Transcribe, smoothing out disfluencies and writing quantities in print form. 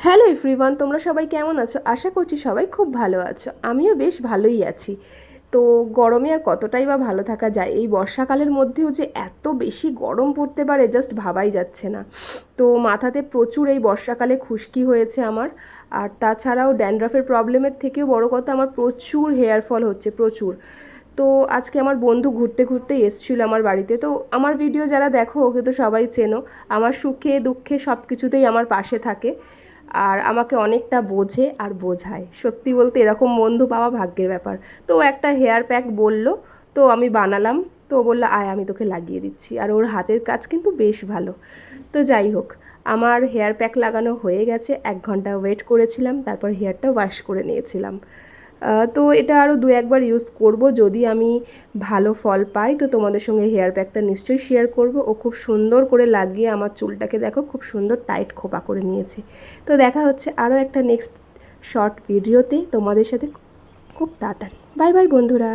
Hello everyone, তোমরা সবাই কেমন আছো? আশা করছি সবাই খুব ভালো আছো। আমিও বেশ ভালোই আছি। তো গরমে আর কতটাই বা ভালো থাকা যায়, এই বর্ষাকালের মধ্যেও যে এত বেশি গরম পড়তে পারে জাস্ট ভাবাই যাচ্ছে না। তো মাথাতে প্রচুর এই বর্ষাকালে খুশকি হয়েছে আমার। আর তাছাড়াও ড্যান্ড্রাফের প্রবলেমের থেকেও বড় কথা, আমার প্রচুর হেয়ার ফল হচ্ছে, প্রচুর। তো আজকে আমার বন্ধু ঘুরতে ঘুরতেই এসেছিলো আমার বাড়িতে। তো আমার ভিডিও যারা দেখো ওকে তো সবাই চেনো, আমার সুখে দুঃখে সব কিছুতেই আমার পাশে থাকে আর আমাকে অনেকটা বোঝে আর বোঝায়। সত্যি বলতে এরকম বন্ধু পাওয়া ভাগ্যের ব্যাপার। তো ও একটা হেয়ার প্যাক বলল, তো আমি বানালাম। তো ও বললো আয় আমি তোকে লাগিয়ে দিচ্ছি, আর ওর হাতের কাজ কিন্তু বেশ ভালো। তো যাই হোক, আমার হেয়ার প্যাক লাগানো হয়ে গেছে, 1 ঘন্টা ওয়েট করেছিলাম, তারপর হেয়ারটা ওয়াশ করে নিয়েছিলাম। তো এটা আরও 2-1 বার ইউজ করব, যদি আমি ভালো ফল পাই তো তোমাদের সঙ্গে হেয়ার প্যাকটা নিশ্চয়ই শেয়ার করব। ও খুব সুন্দর করে লাগিয়ে আমার চুলটাকে দেখো খুব সুন্দর টাইট খোপা করে নিয়েছে। তো দেখা হচ্ছে আরও একটা নেক্সট শর্ট ভিডিওতে তোমাদের সাথে খুব তাড়াতাড়ি। বাই বাই বন্ধুরা।